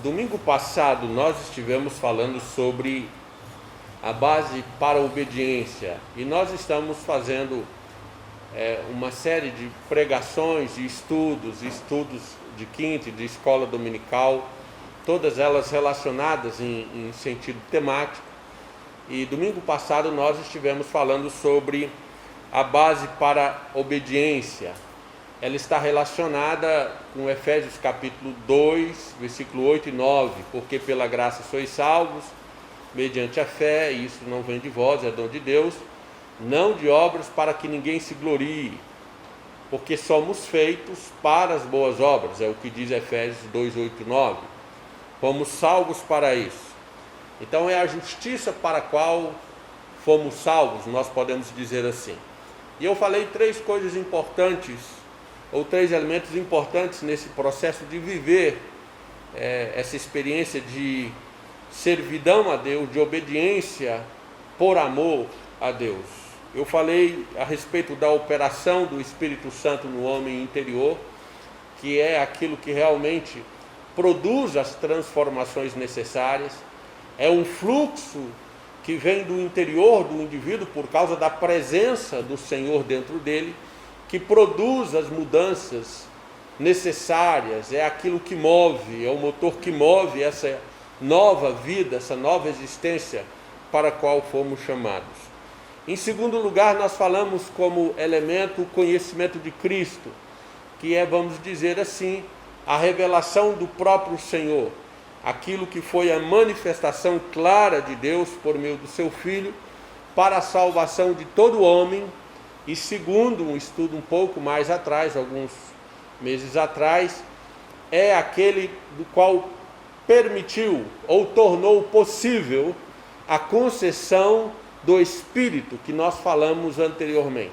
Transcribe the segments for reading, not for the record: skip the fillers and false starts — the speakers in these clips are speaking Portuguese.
Domingo passado nós estivemos falando sobre a base para a obediência e nós estamos fazendo uma série de pregações e estudos de quinta e de escola dominical, todas elas relacionadas em sentido temático. E domingo passado nós estivemos falando sobre a base para a obediência. Ela está relacionada com Efésios capítulo 2, versículo 8 e 9, porque pela graça sois salvos, mediante a fé, e isso não vem de vós, é dom de Deus, não de obras para que ninguém se glorie, porque somos feitos para as boas obras, é o que diz Efésios 2, 8 e 9, fomos salvos para isso. Então é a justiça para a qual fomos salvos, nós podemos dizer assim. E eu falei três coisas importantes, ou três elementos importantes nesse processo de viver essa experiência de servidão a Deus, de obediência por amor a Deus. Eu falei a respeito da operação do Espírito Santo no homem interior, que é aquilo que realmente produz as transformações necessárias. É um fluxo que vem do interior do indivíduo por causa da presença do Senhor dentro dele, que produz as mudanças necessárias, é aquilo que move, é o motor que move essa nova vida, essa nova existência para a qual fomos chamados. Em segundo lugar, nós falamos como elemento o conhecimento de Cristo, que é, vamos dizer assim, a revelação do próprio Senhor, aquilo que foi a manifestação clara de Deus por meio do seu Filho para a salvação de todo homem. E segundo um estudo um pouco mais atrás, alguns meses atrás, é aquele do qual permitiu ou tornou possível a concessão do Espírito que nós falamos anteriormente.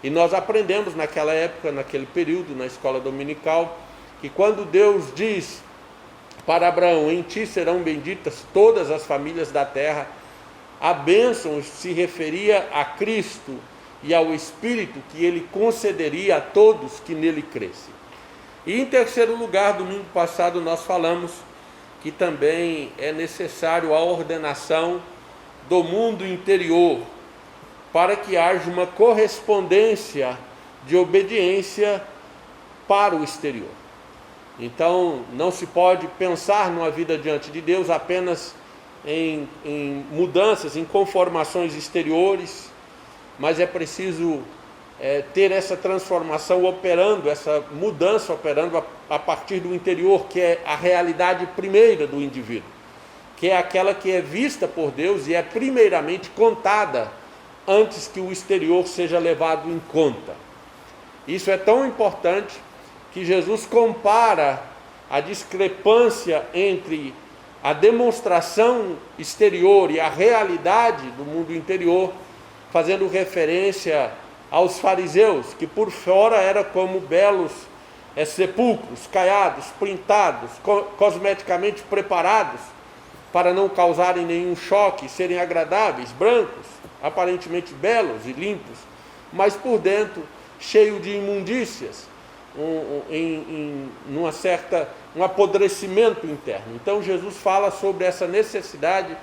E nós aprendemos naquela época, naquele período, na escola dominical, que quando Deus diz para Abraão, em ti serão benditas todas as famílias da terra, a bênção se referia a Cristo e ao Espírito que ele concederia a todos que nele crescem. E em terceiro lugar, domingo passado nós falamos que também é necessário a ordenação do mundo interior para que haja uma correspondência de obediência para o exterior. Então não se pode pensar numa vida diante de Deus apenas em mudanças, em conformações exteriores, mas é preciso ter essa transformação operando, essa mudança operando a partir do interior, que é a realidade primeira do indivíduo, que é aquela que é vista por Deus e é primeiramente contada antes que o exterior seja levado em conta. Isso é tão importante que Jesus compara a discrepância entre a demonstração exterior e a realidade do mundo interior, fazendo referência aos fariseus, que por fora eram como belos sepulcros, caiados, pintados, cosmeticamente preparados, para não causarem nenhum choque, serem agradáveis, brancos, aparentemente belos e limpos, mas por dentro cheio de imundícias, um apodrecimento interno. Então Jesus fala sobre essa necessidade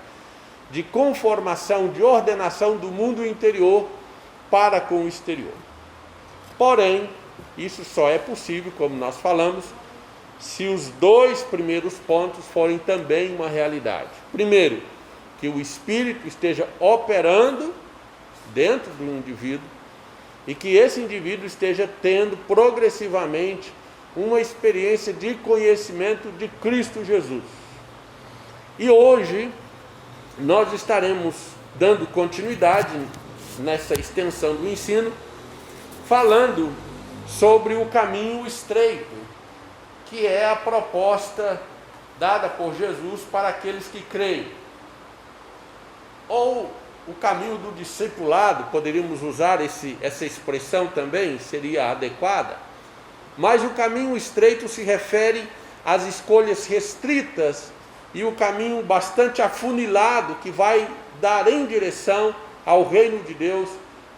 de conformação, de ordenação do mundo interior para com o exterior. Porém, isso só é possível, como nós falamos, se os dois primeiros pontos forem também uma realidade. Primeiro, que o Espírito esteja operando dentro do indivíduo e que esse indivíduo esteja tendo progressivamente uma experiência de conhecimento de Cristo Jesus. E hoje nós estaremos dando continuidade nessa extensão do ensino, falando sobre o caminho estreito, que é a proposta dada por Jesus para aqueles que creem. Ou o caminho do discipulado, poderíamos usar essa expressão também, seria adequada, mas o caminho estreito se refere às escolhas restritas e o caminho bastante afunilado que vai dar em direção ao reino de Deus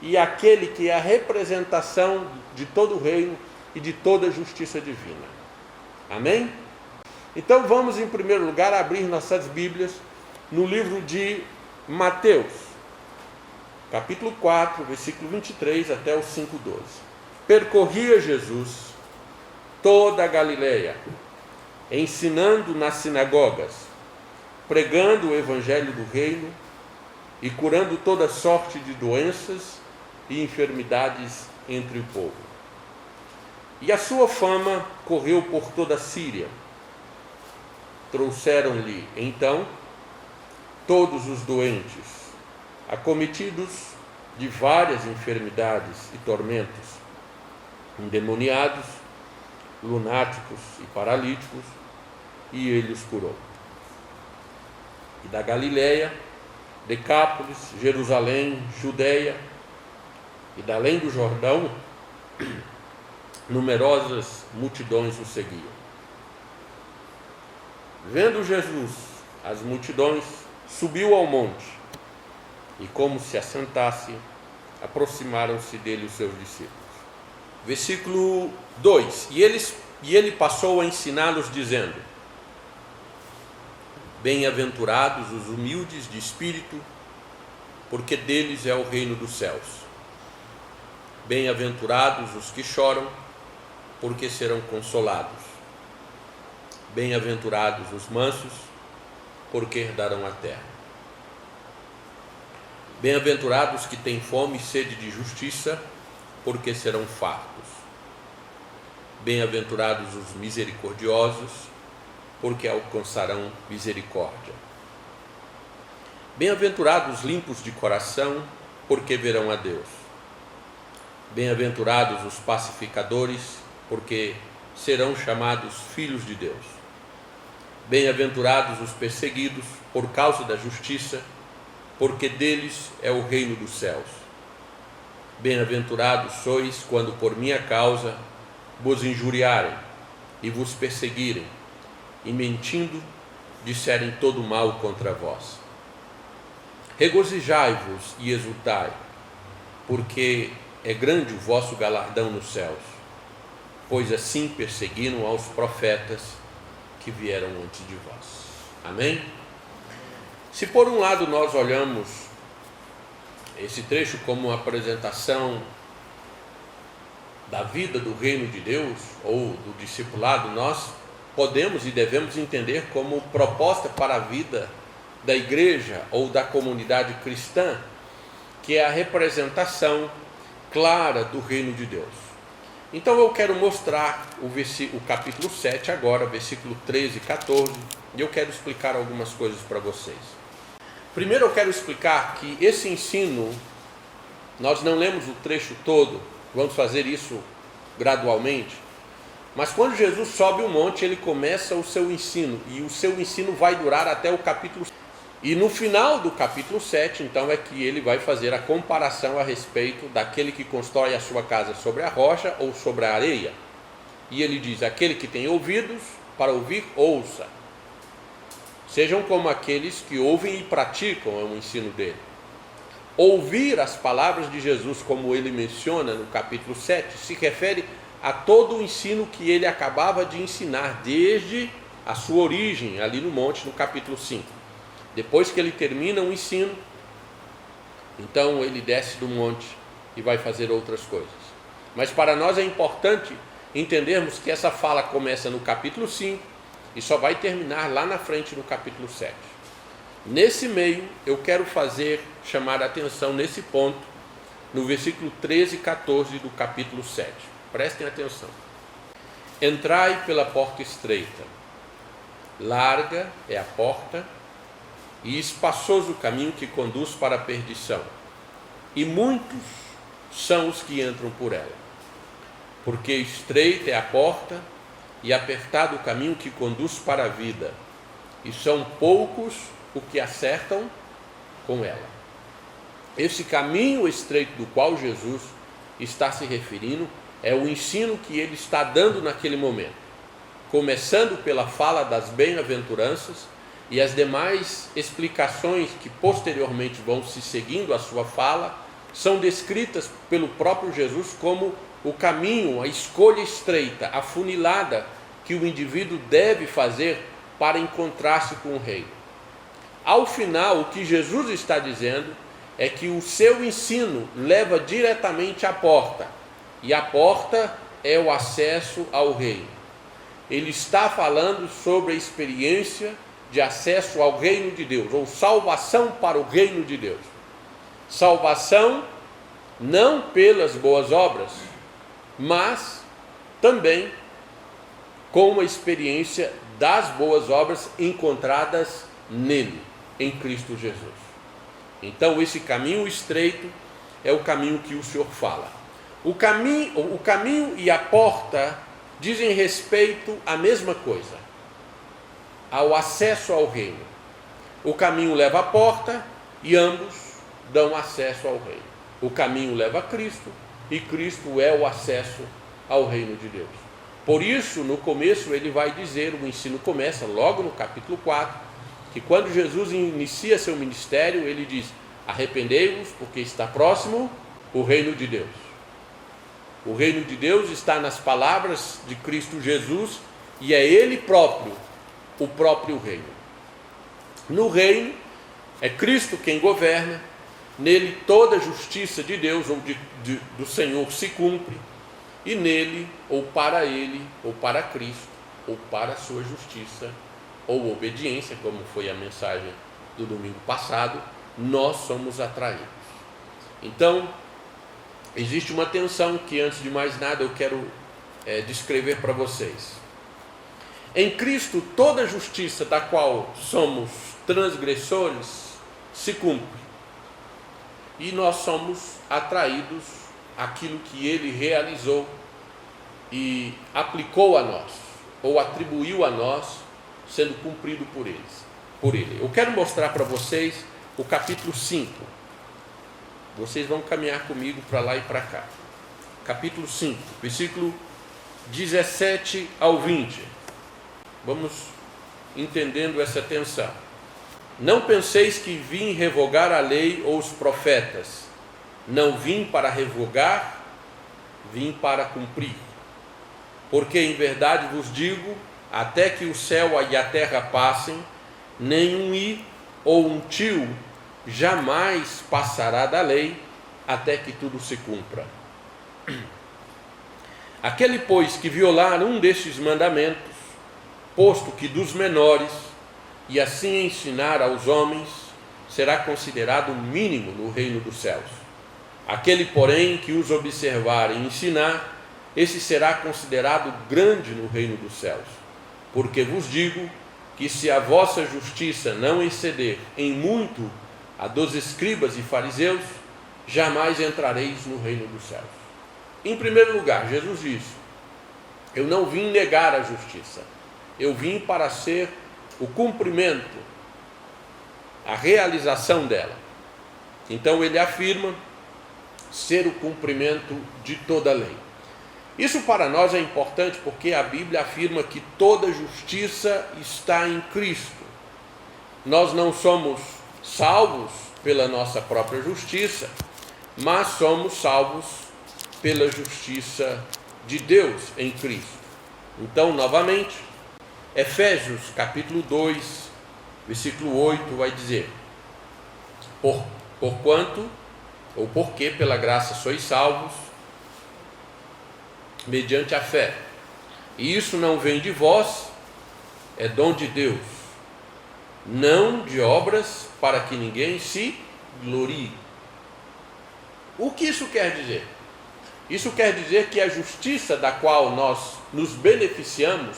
e aquele que é a representação de todo o reino e de toda a justiça divina. Amém? Então vamos, em primeiro lugar, abrir nossas Bíblias no livro de Mateus, capítulo 4, versículo 23 até o 5:12. Percorria Jesus toda a Galileia, ensinando nas sinagogas, pregando o evangelho do reino e curando toda sorte de doenças e enfermidades entre o povo. E a sua fama correu por toda a Síria. Trouxeram-lhe, então, todos os doentes, acometidos de várias enfermidades e tormentos, endemoniados, lunáticos e paralíticos, e ele os curou. E da Galileia, Decápolis, Jerusalém, Judeia e da além do Jordão, numerosas multidões o seguiam. Vendo Jesus as multidões, subiu ao monte, e como se assentasse, aproximaram-se dele os seus discípulos. Versículo 2: E ele passou a ensiná-los, dizendo: Bem-aventurados os humildes de espírito, porque deles é o reino dos céus. Bem-aventurados os que choram, porque serão consolados. Bem-aventurados os mansos, porque herdarão a terra. Bem-aventurados que têm fome e sede de justiça, porque serão fartos. Bem-aventurados os misericordiosos, porque alcançarão misericórdia. Bem-aventurados os limpos de coração, porque verão a Deus. Bem-aventurados os pacificadores, porque serão chamados filhos de Deus. Bem-aventurados os perseguidos por causa da justiça, porque deles é o reino dos céus. Bem-aventurados sois quando por minha causa vos injuriarem e vos perseguirem, e mentindo disserem todo mal contra vós. Regozijai-vos e exultai, porque é grande o vosso galardão nos céus, pois assim perseguiram aos profetas que vieram antes de vós. Amém? Se por um lado nós olhamos esse trecho como uma apresentação da vida do reino de Deus, ou do discipulado, nós podemos e devemos entender como proposta para a vida da igreja ou da comunidade cristã, que é a representação clara do reino de Deus. Então eu quero mostrar o capítulo 7 agora, versículo 13 e 14, e eu quero explicar algumas coisas para vocês. Primeiro eu quero explicar que esse ensino, nós não lemos o trecho todo, vamos fazer isso gradualmente, mas quando Jesus sobe o monte, ele começa o seu ensino, e o seu ensino vai durar até o capítulo 7. E no final do capítulo 7, então, é que ele vai fazer a comparação a respeito daquele que constrói a sua casa sobre a rocha ou sobre a areia. E ele diz: aquele que tem ouvidos para ouvir, ouça. Sejam como aqueles que ouvem e praticam, é o ensino dele. Ouvir as palavras de Jesus, como ele menciona no capítulo 7, se refere a todo o ensino que ele acabava de ensinar desde a sua origem, ali no monte, no capítulo 5. Depois que ele termina o ensino, então ele desce do monte e vai fazer outras coisas. Mas para nós é importante entendermos que essa fala começa no capítulo 5 e só vai terminar lá na frente no capítulo 7. Nesse meio, eu quero chamar a atenção nesse ponto, no versículo 13 e 14 do capítulo 7. Prestem atenção. Entrai pela porta estreita. Larga é a porta e espaçoso o caminho que conduz para a perdição, e muitos são os que entram por ela. Porque estreita é a porta e apertado o caminho que conduz para a vida, e são poucos os que acertam com ela. Esse caminho estreito do qual Jesus está se referindo é o ensino que ele está dando naquele momento, começando pela fala das bem-aventuranças, e as demais explicações que posteriormente vão se seguindo a sua fala são descritas pelo próprio Jesus como o caminho, a escolha estreita, afunilada, que o indivíduo deve fazer para encontrar-se com o reino. Ao final, o que Jesus está dizendo é que o seu ensino leva diretamente à porta, e a porta é o acesso ao reino. Ele está falando sobre a experiência de acesso ao reino de Deus, ou salvação para o reino de Deus. Salvação não pelas boas obras, mas também com uma experiência das boas obras encontradas nele, em Cristo Jesus. Então esse caminho estreito é o caminho que o Senhor fala. O caminho e a porta dizem respeito à mesma coisa, ao acesso ao reino. O caminho leva à porta e ambos dão acesso ao reino. O caminho leva a Cristo e Cristo é o acesso ao reino de Deus. Por isso, no começo ele vai dizer, o ensino começa logo no capítulo 4, que quando Jesus inicia seu ministério, ele diz: arrependei-vos, porque está próximo o reino de Deus. O reino de Deus está nas palavras de Cristo Jesus, e é Ele próprio, o próprio reino. No reino, é Cristo quem governa, nele toda a justiça de Deus, ou do Senhor, se cumpre, e nele, ou para Cristo, ou para a sua justiça, ou obediência, como foi a mensagem do domingo passado, nós somos atraídos. Então, existe uma tensão que, antes de mais nada, eu quero descrever para vocês. Em Cristo, toda a justiça da qual somos transgressores se cumpre, e nós somos atraídos àquilo que Ele realizou e aplicou a nós, ou atribuiu a nós, sendo cumprido por Ele. Eu quero mostrar para vocês o capítulo 5. Vocês vão caminhar comigo para lá e para cá. Capítulo 5, versículo 17 ao 20. Vamos entendendo essa tensão. Não penseis que vim revogar a lei ou os profetas. Não vim para revogar, vim para cumprir. Porque em verdade vos digo, até que o céu e a terra passem, nenhum i ou um tio jamais passará da lei, até que tudo se cumpra. Aquele, pois, que violar um destes mandamentos, posto que dos menores, e assim ensinar aos homens, será considerado mínimo no reino dos céus. Aquele, porém, que os observar e ensinar, esse será considerado grande no reino dos céus. Porque vos digo que se a vossa justiça não exceder em muito a dos escribas e fariseus, jamais entrareis no reino dos céus. Em primeiro lugar, Jesus disse: eu não vim negar a justiça, eu vim para ser o cumprimento, a realização dela. Então ele afirma ser o cumprimento de toda a lei. Isso para nós é importante porque a Bíblia afirma que toda justiça está em Cristo. Nós não somos salvos pela nossa própria justiça, mas somos salvos pela justiça de Deus em Cristo. Então, novamente, Efésios capítulo 2, versículo 8 vai dizer: porquanto, ou porque pela graça sois salvos, mediante a fé. E isso não vem de vós, é dom de Deus, não de obras, para que ninguém se glorie. O que isso quer dizer? Isso quer dizer que a justiça da qual nós nos beneficiamos,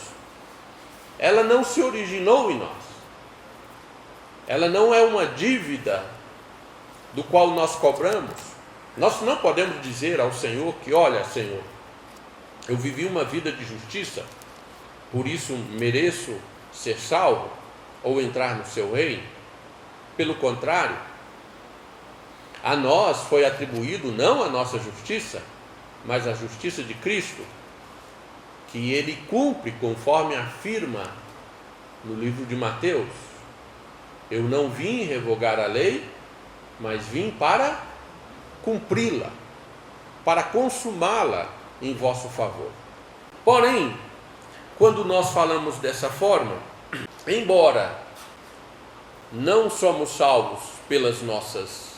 ela não se originou em nós. Ela não é uma dívida do qual nós cobramos. Nós não podemos dizer ao Senhor que, olha, Senhor, eu vivi uma vida de justiça, por isso mereço ser salvo ou entrar no seu reino. Pelo contrário, a nós foi atribuído não a nossa justiça, mas a justiça de Cristo, que Ele cumpre conforme afirma no livro de Mateus: eu não vim revogar a lei, mas vim para cumpri-la, para consumá-la em vosso favor. Porém, quando nós falamos dessa forma, embora não somos salvos pelas nossas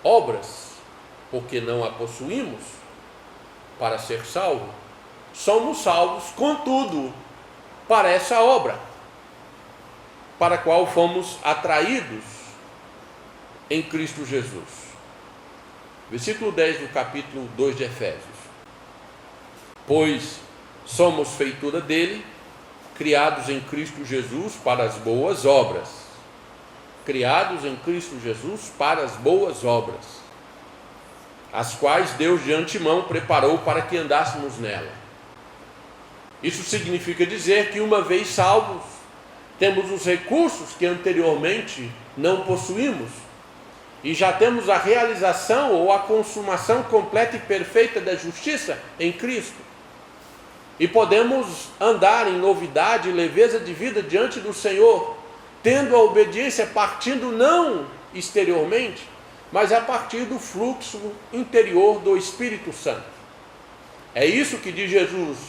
obras, porque não a possuímos para ser salvo, somos salvos, contudo, para essa obra, para a qual fomos atraídos em Cristo Jesus. Versículo 10 do capítulo 2 de Efésios. Pois somos feitura dele, criados em Cristo Jesus para as boas obras. Criados em Cristo Jesus para as boas obras, as quais Deus de antemão preparou para que andássemos nela. Isso significa dizer que, uma vez salvos, temos os recursos que anteriormente não possuímos, e já temos a realização ou a consumação completa e perfeita da justiça em Cristo. E podemos andar em novidade e leveza de vida diante do Senhor, tendo a obediência partindo não exteriormente, mas a partir do fluxo interior do Espírito Santo. É isso que diz Jesus: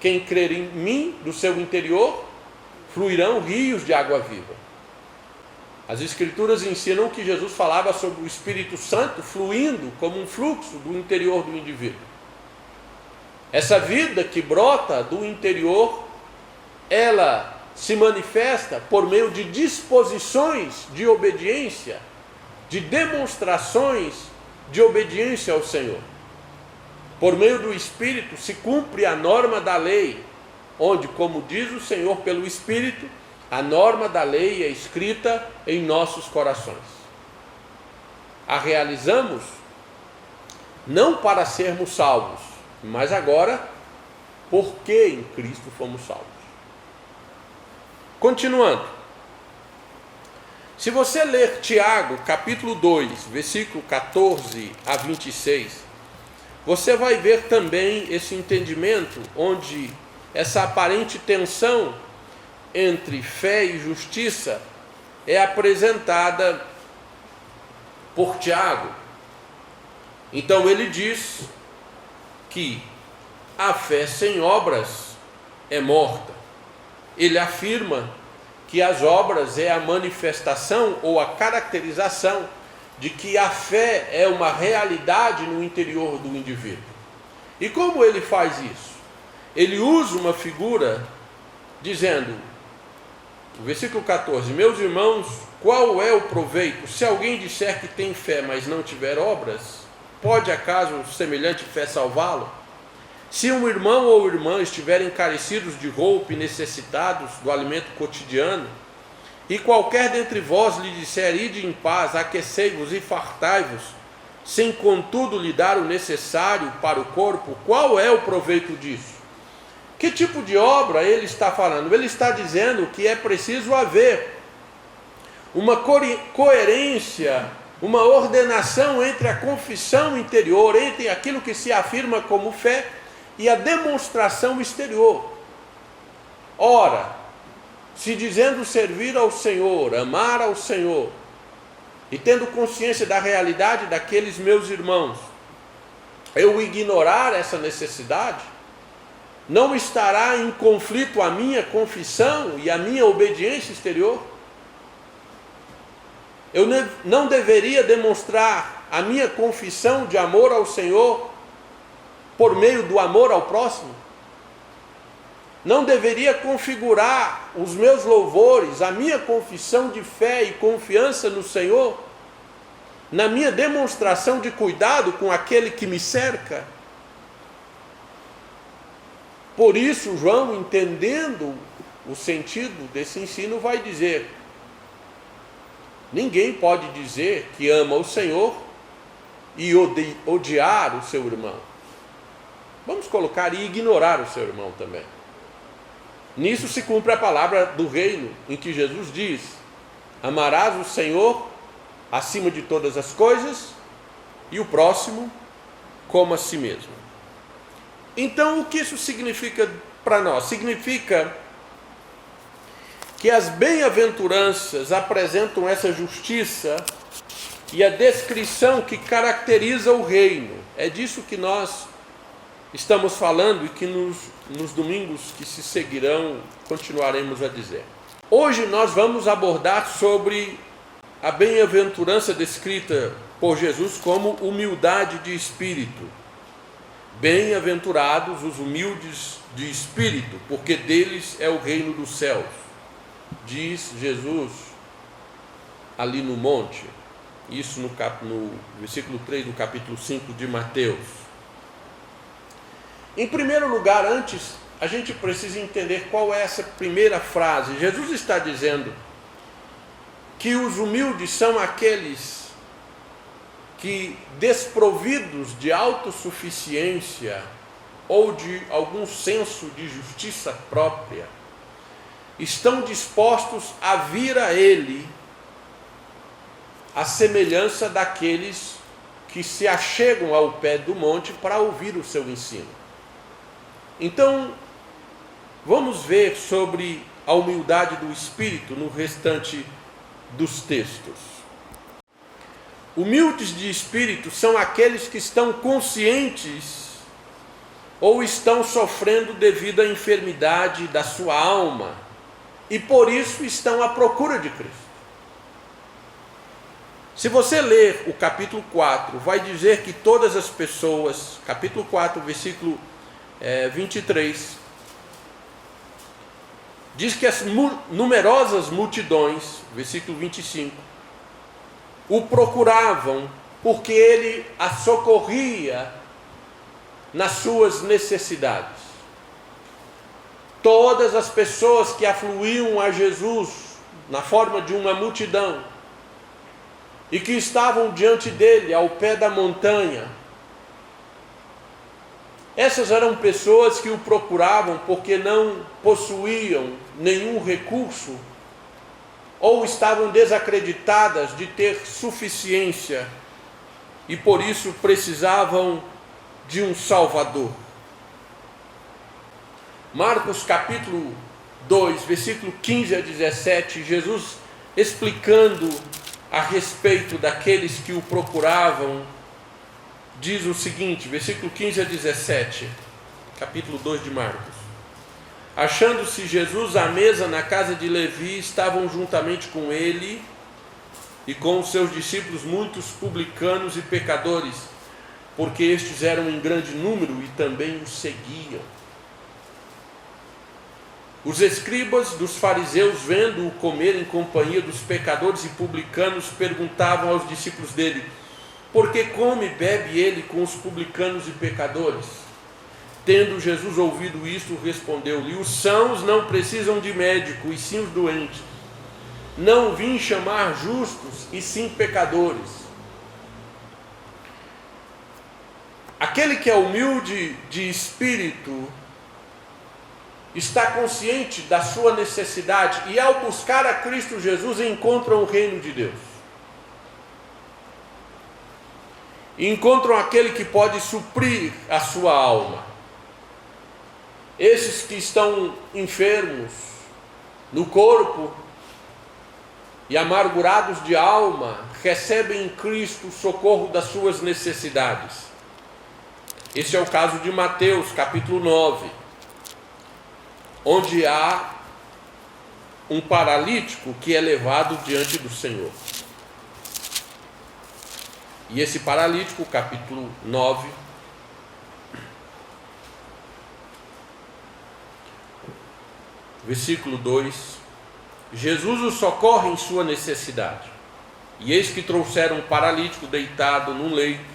quem crer em mim, do seu interior, fluirão rios de água viva. As Escrituras ensinam que Jesus falava sobre o Espírito Santo fluindo como um fluxo do interior do indivíduo. Essa vida que brota do interior, ela se manifesta por meio de disposições de obediência, de demonstrações de obediência ao Senhor. Por meio do Espírito se cumpre a norma da lei, onde, como diz o Senhor pelo Espírito, a norma da lei é escrita em nossos corações. A realizamos não para sermos salvos, mas agora porque em Cristo fomos salvos. Continuando, se você ler Tiago, capítulo 2, versículo 14 a 26, você vai ver também esse entendimento, onde essa aparente tensão entre fé e justiça é apresentada por Tiago. Então ele diz que a fé sem obras é morta. Ele afirma que as obras é a manifestação ou a caracterização de que a fé é uma realidade no interior do indivíduo. E como ele faz isso? Ele usa uma figura dizendo, no versículo 14: meus irmãos, qual é o proveito se alguém disser que tem fé, mas não tiver obras? Pode acaso semelhante fé salvá-lo? Se um irmão ou irmã estiverem carecidos de roupa e necessitados do alimento cotidiano, e qualquer dentre vós lhe disser: ide em paz, aquecei-vos e fartai-vos, sem contudo lhe dar o necessário para o corpo, qual é o proveito disso? Que tipo de obra ele está falando? Ele está dizendo que é preciso haver uma coerência, uma ordenação entre a confissão interior, entre aquilo que se afirma como fé e a demonstração exterior. Ora, se dizendo servir ao Senhor, amar ao Senhor, e tendo consciência da realidade daqueles meus irmãos, eu ignorar essa necessidade, não estará em conflito a minha confissão e a minha obediência exterior? Eu não deveria demonstrar a minha confissão de amor ao Senhor por meio do amor ao próximo? Não deveria configurar os meus louvores, a minha confissão de fé e confiança no Senhor, na minha demonstração de cuidado com aquele que me cerca? Por isso, João, entendendo o sentido desse ensino, vai dizer: ninguém pode dizer que ama o Senhor e odiar o seu irmão. Vamos colocar e ignorar o seu irmão também. Nisso se cumpre a palavra do reino, em que Jesus diz: amarás o Senhor acima de todas as coisas e o próximo como a si mesmo. Então, o que isso significa para nós? Significa que as bem-aventuranças apresentam essa justiça e a descrição que caracteriza o reino. É disso que nós estamos falando e que nos domingos que se seguirão continuaremos a dizer. Hoje nós vamos abordar sobre a bem-aventurança descrita por Jesus como humildade de espírito. Bem-aventurados os humildes de espírito, porque deles é o reino dos céus, diz Jesus ali no monte. Isso no versículo 3 do capítulo 5 de Mateus. Em primeiro lugar, antes, a gente precisa entender qual é essa primeira frase. Jesus está dizendo que os humildes são aqueles que, desprovidos de autossuficiência ou de algum senso de justiça própria, estão dispostos a vir a Ele à semelhança daqueles que se achegam ao pé do monte para ouvir o seu ensino. Então, vamos ver sobre a humildade do espírito no restante dos textos. Humildes de espírito são aqueles que estão conscientes ou estão sofrendo devido à enfermidade da sua alma e por isso estão à procura de Cristo. Se você ler o capítulo 4, vai dizer que todas as pessoas, capítulo 4, versículo 23, diz que as numerosas multidões, versículo 25, o procuravam porque ele as socorria nas suas necessidades. Todas as pessoas que afluíam a Jesus na forma de uma multidão e que estavam diante dele ao pé da montanha, essas eram pessoas que o procuravam porque não possuíam nenhum recurso ou estavam desacreditadas de ter suficiência e por isso precisavam de um Salvador. Marcos capítulo 2, versículo 15 a 17, Jesus explicando a respeito daqueles que o procuravam, diz o seguinte, versículo 15 a 17, capítulo 2 de Marcos. Achando-se Jesus à mesa na casa de Levi, estavam juntamente com ele e com os seus discípulos muitos publicanos e pecadores, porque estes eram em grande número e também o seguiam. Os escribas dos fariseus, vendo-o comer em companhia dos pecadores e publicanos, perguntavam aos discípulos dele: por que come e bebe ele com os publicanos e pecadores? Tendo Jesus ouvido isto, respondeu-lhe: os sãos não precisam de médico, e sim os doentes. Não vim chamar justos, e sim pecadores. Aquele que é humilde de espírito está consciente da sua necessidade e, ao buscar a Cristo Jesus, encontra o reino de Deus. E encontram aquele que pode suprir a sua alma. Esses que estão enfermos no corpo e amargurados de alma, recebem em Cristo o socorro das suas necessidades. Esse é o caso de Mateus, capítulo 9, onde há um paralítico que é levado diante do Senhor. E esse paralítico, capítulo 9, versículo 2, Jesus o socorre em sua necessidade. E eis que trouxeram um paralítico deitado num leito.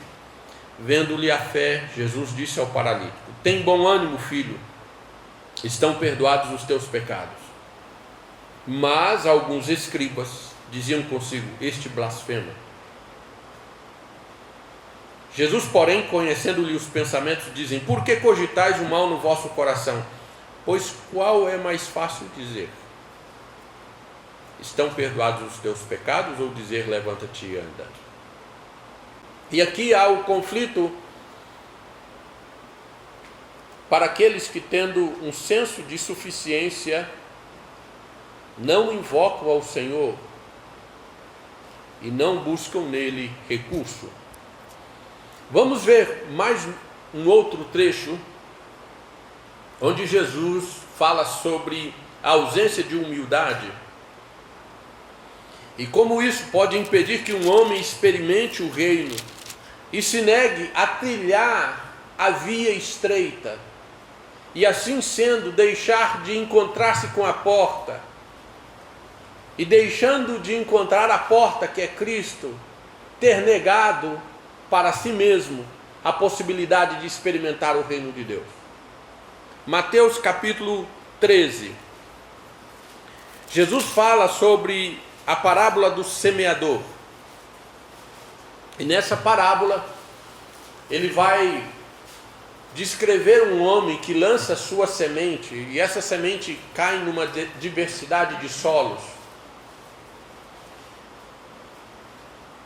Vendo-lhe a fé, Jesus disse ao paralítico: tem bom ânimo, filho, estão perdoados os teus pecados. Mas alguns escribas diziam consigo: este blasfema. Jesus, porém, conhecendo-lhe os pensamentos, dizem: por que cogitais o mal no vosso coração? Pois qual é mais fácil dizer: estão perdoados os teus pecados, ou dizer: levanta-te e anda? E aqui há o conflito para aqueles que, tendo um senso de suficiência, não invocam ao Senhor e não buscam nele recurso. Vamos ver mais um outro trecho onde Jesus fala sobre a ausência de humildade e como isso pode impedir que um homem experimente o reino e se negue a trilhar a via estreita e assim sendo deixar de encontrar-se com a porta e deixando de encontrar a porta que é Cristo, ter negado para si mesmo a possibilidade de experimentar o reino de Deus. Mateus capítulo 13. Jesus fala sobre a parábola do semeador. E nessa parábola, ele vai descrever um homem que lança sua semente, e essa semente cai numa diversidade de solos.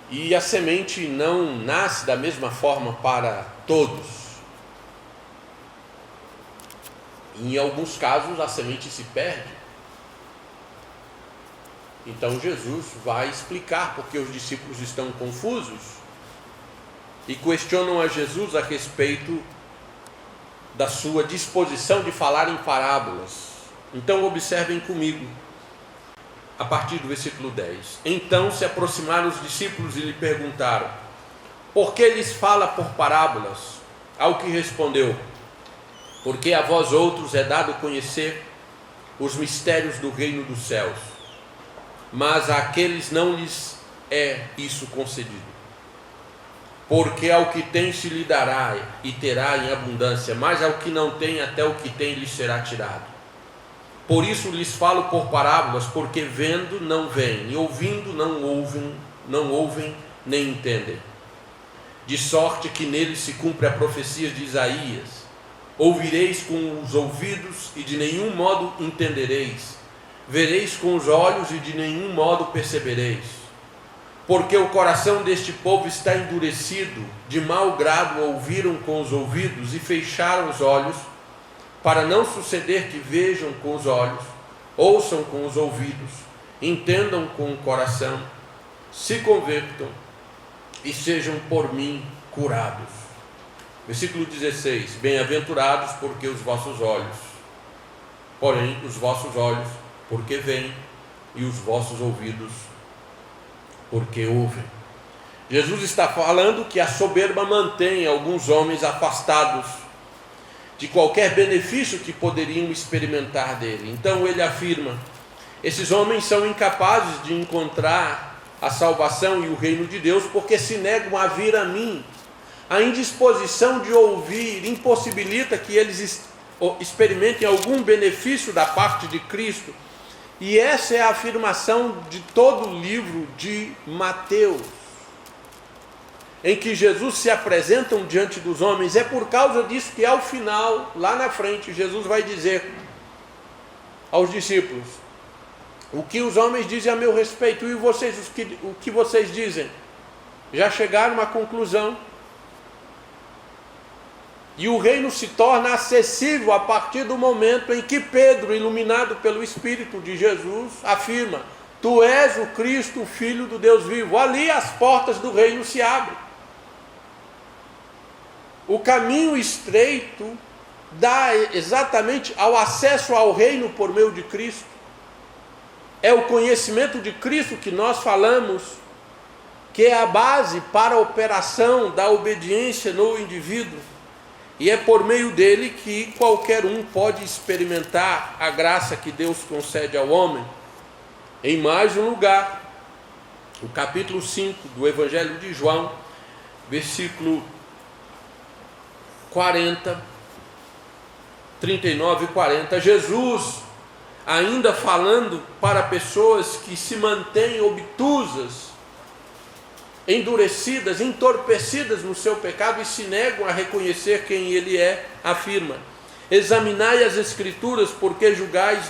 E a semente não nasce da mesma forma para todos. Em alguns casos, a semente se perde. Então Jesus vai explicar porque os discípulos estão confusos e questionam a Jesus a respeito da sua disposição de falar em parábolas. Então observem comigo, a partir do versículo 10. Então se aproximaram os discípulos e lhe perguntaram: por que lhes fala por parábolas? Ao que respondeu: porque a vós outros é dado conhecer os mistérios do reino dos céus, mas àqueles não lhes é isso concedido. Porque ao que tem se lhe dará e terá em abundância, mas ao que não tem, até o que tem lhe será tirado. Por isso lhes falo por parábolas, porque vendo não veem, e ouvindo não ouvem nem entendem. De sorte que neles se cumpre a profecia de Isaías: ouvireis com os ouvidos e de nenhum modo entendereis, vereis com os olhos e de nenhum modo percebereis. Porque o coração deste povo está endurecido, de mau grado ouviram com os ouvidos e fecharam os olhos, para não suceder que vejam com os olhos, ouçam com os ouvidos, entendam com o coração, se convertam e sejam por mim curados. Versículo 16: bem-aventurados porque os vossos olhos, porém os vossos olhos porque veem, e os vossos ouvidos porque ouvem. Jesus está falando que a soberba mantém alguns homens afastados de qualquer benefício que poderiam experimentar dele. Então ele afirma: esses homens são incapazes de encontrar a salvação e o reino de Deus porque se negam a vir a mim. A indisposição de ouvir impossibilita que eles experimentem algum benefício da parte de Cristo. E essa é a afirmação de todo o livro de Mateus, em que Jesus se apresenta diante dos homens. É por causa disso que ao final, lá na frente, Jesus vai dizer aos discípulos: o que os homens dizem a meu respeito, e vocês, o que vocês dizem? Já chegaram à conclusão. E o reino se torna acessível a partir do momento em que Pedro, iluminado pelo Espírito de Jesus, afirma: tu és o Cristo, o Filho do Deus vivo. Ali as portas do reino se abrem. O caminho estreito dá exatamente ao acesso ao reino por meio de Cristo. É o conhecimento de Cristo que nós falamos, que é a base para a operação da obediência no indivíduo. E é por meio dele que qualquer um pode experimentar a graça que Deus concede ao homem. Em mais um lugar, o capítulo 5 do Evangelho de João, versículo 40, 39 e 40, Jesus, ainda falando para pessoas que se mantêm obtusas, endurecidas, entorpecidas no seu pecado e se negam a reconhecer quem ele é, afirma: examinai as Escrituras, porque julgais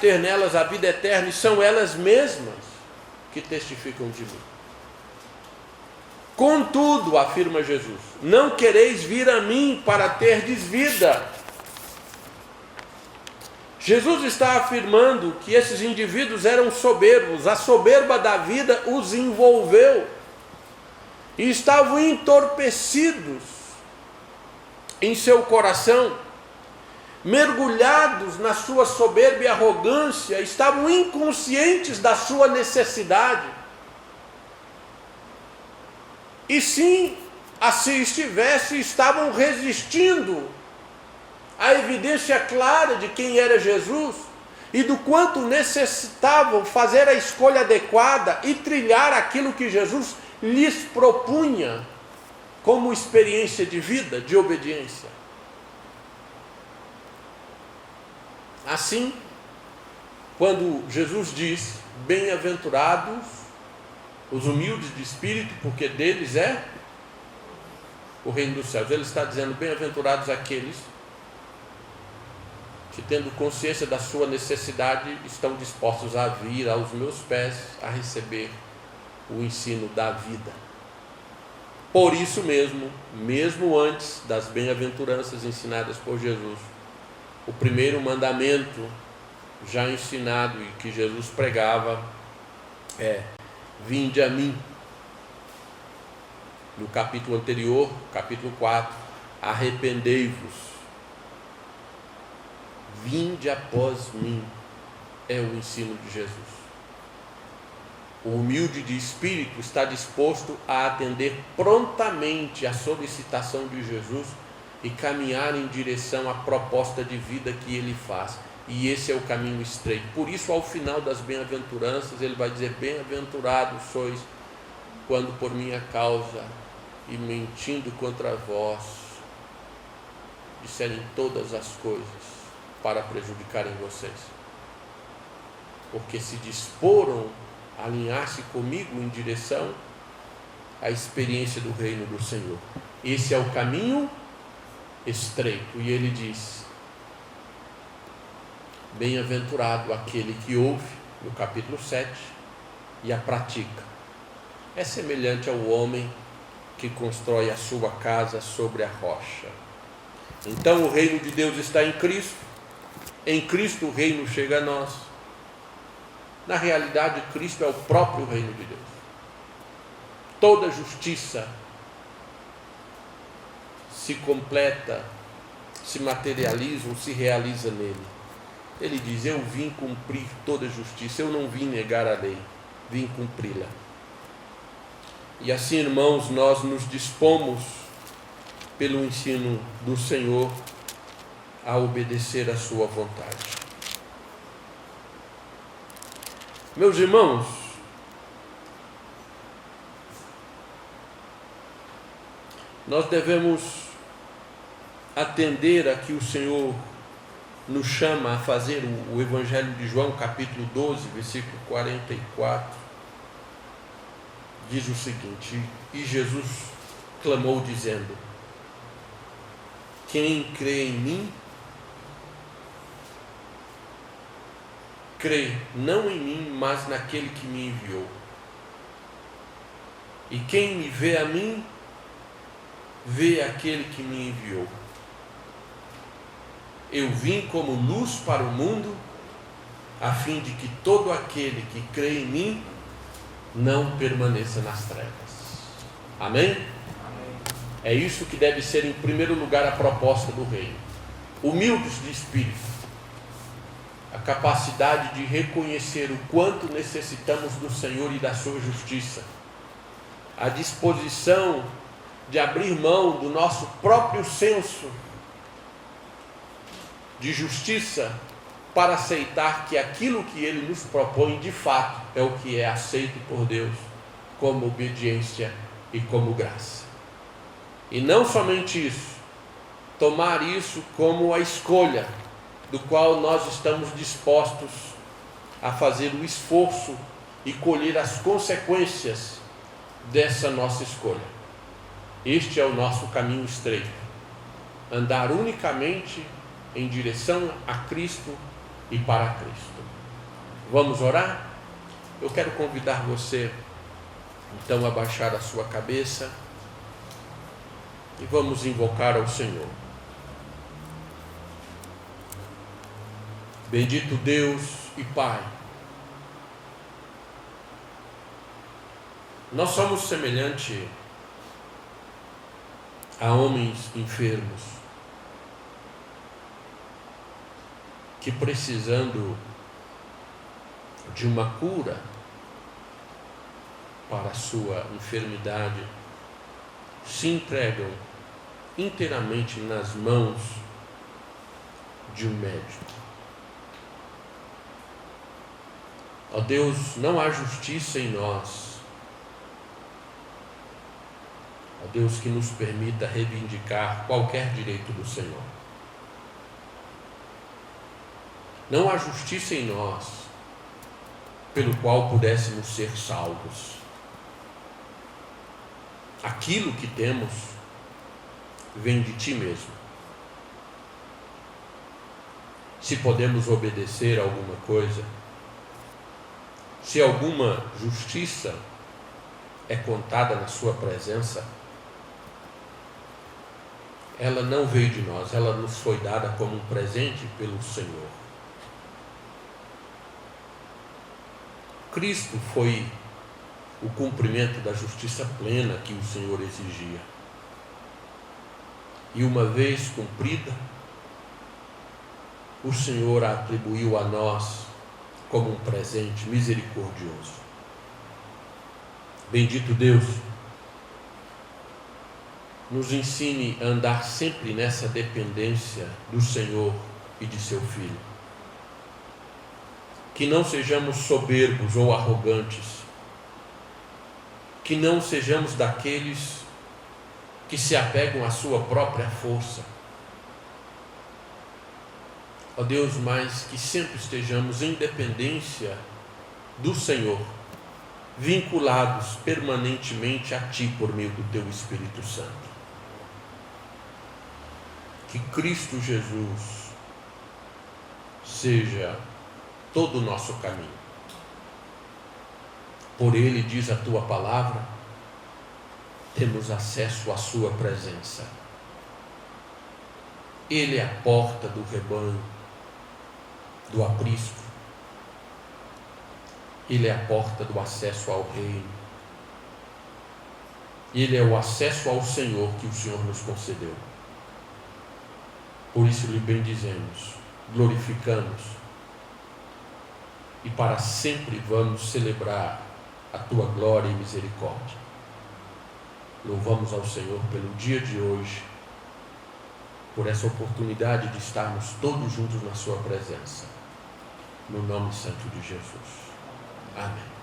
ter nelas a vida eterna, e são elas mesmas que testificam de mim. Contudo, afirma Jesus, não quereis vir a mim para terdes vida. Jesus está afirmando que esses indivíduos eram soberbos, a soberba da vida os envolveu. e estavam entorpecidos em seu coração, mergulhados na sua soberba e arrogância, estavam inconscientes da sua necessidade. E sim, assim estivesse, estavam resistindo à evidência clara de quem era Jesus e do quanto necessitavam fazer a escolha adequada e trilhar aquilo que Jesus lhes propunha como experiência de vida, de obediência. Assim, quando Jesus diz: bem-aventurados os humildes de espírito, porque deles é o reino dos céus, ele está dizendo: bem-aventurados aqueles que, tendo consciência da sua necessidade, estão dispostos a vir aos meus pés a receber o ensino da vida. Por isso mesmo antes das bem-aventuranças ensinadas por Jesus, o primeiro mandamento já ensinado e que Jesus pregava é: vinde a mim. No capítulo anterior, capítulo 4, arrependei-vos. Vinde após mim, é o ensino de Jesus. O humilde de espírito está disposto a atender prontamente à solicitação de Jesus e caminhar em direção à proposta de vida que ele faz. E esse é o caminho estreito. Por isso, ao final das bem-aventuranças, ele vai dizer: bem-aventurados sois quando por minha causa e mentindo contra vós disserem todas as coisas para prejudicarem vocês. Porque se disporam a alinhar-se comigo em direção à experiência do reino do Senhor. Esse é o caminho estreito. E ele diz: bem-aventurado aquele que ouve, no capítulo 7, e a pratica. É semelhante ao homem que constrói a sua casa sobre a rocha. Então o reino de Deus está em Cristo. Em Cristo o reino chega a nós. Na realidade, Cristo é o próprio reino de Deus. Toda justiça se completa, se materializa ou se realiza nele. Ele diz: eu vim cumprir toda a justiça, eu não vim negar a lei, vim cumpri-la. E assim, irmãos, nós nos dispomos, pelo ensino do Senhor, a obedecer a sua vontade. Meus irmãos, nós devemos atender a que o Senhor nos chama a fazer. O Evangelho de João, capítulo 12, versículo 44, diz o seguinte: e Jesus clamou dizendo: quem crê em mim, crê não em mim, mas naquele que me enviou. E quem me vê a mim, vê aquele que me enviou. Eu vim como luz para o mundo, a fim de que todo aquele que crê em mim não permaneça nas trevas. Amém? Amém. É isso que deve ser, em primeiro lugar, a proposta do reino. Humildes de espírito, a capacidade de reconhecer o quanto necessitamos do Senhor e da sua justiça, a disposição de abrir mão do nosso próprio senso de justiça para aceitar que aquilo que Ele nos propõe de fato é o que é aceito por Deus como obediência e como graça. E não somente isso, tomar isso como a escolha do qual nós estamos dispostos a fazer o esforço e colher as consequências dessa nossa escolha. Este é o nosso caminho estreito. Andar unicamente em direção a Cristo e para Cristo. Vamos orar? Eu quero convidar você, então, a baixar a sua cabeça e vamos invocar ao Senhor. Bendito Deus e Pai, nós somos semelhante Há homens enfermos que, precisando de uma cura para a sua enfermidade, se entregam inteiramente nas mãos de um médico. Ó Deus, não há justiça em nós. Ó Deus, que nos permita reivindicar qualquer direito do Senhor. Não há justiça em nós pelo qual pudéssemos ser salvos. Aquilo que temos vem de Ti mesmo. Se podemos obedecer a alguma coisa, se alguma justiça é contada na Sua presença, ela não veio de nós, ela nos foi dada como um presente pelo Senhor. Cristo foi o cumprimento da justiça plena que o Senhor exigia. E uma vez cumprida, o Senhor a atribuiu a nós como um presente misericordioso. Bendito Deus, nos ensine a andar sempre nessa dependência do Senhor e de Seu Filho. Que não sejamos soberbos ou arrogantes, que não sejamos daqueles que se apegam à sua própria força. Ó Deus, mas que sempre estejamos em dependência do Senhor, vinculados permanentemente a Ti por meio do Teu Espírito Santo. Que Cristo Jesus seja todo o nosso caminho. Por Ele, diz a Tua palavra, temos acesso à Sua presença. Ele é a porta do rebanho, do aprisco. Ele é a porta do acesso ao reino. Ele é o acesso ao Senhor que o Senhor nos concedeu. Por isso lhe bendizemos, glorificamos e para sempre vamos celebrar a Tua glória e misericórdia. Louvamos ao Senhor pelo dia de hoje, por essa oportunidade de estarmos todos juntos na Sua presença. No nome santo de Jesus. Amém.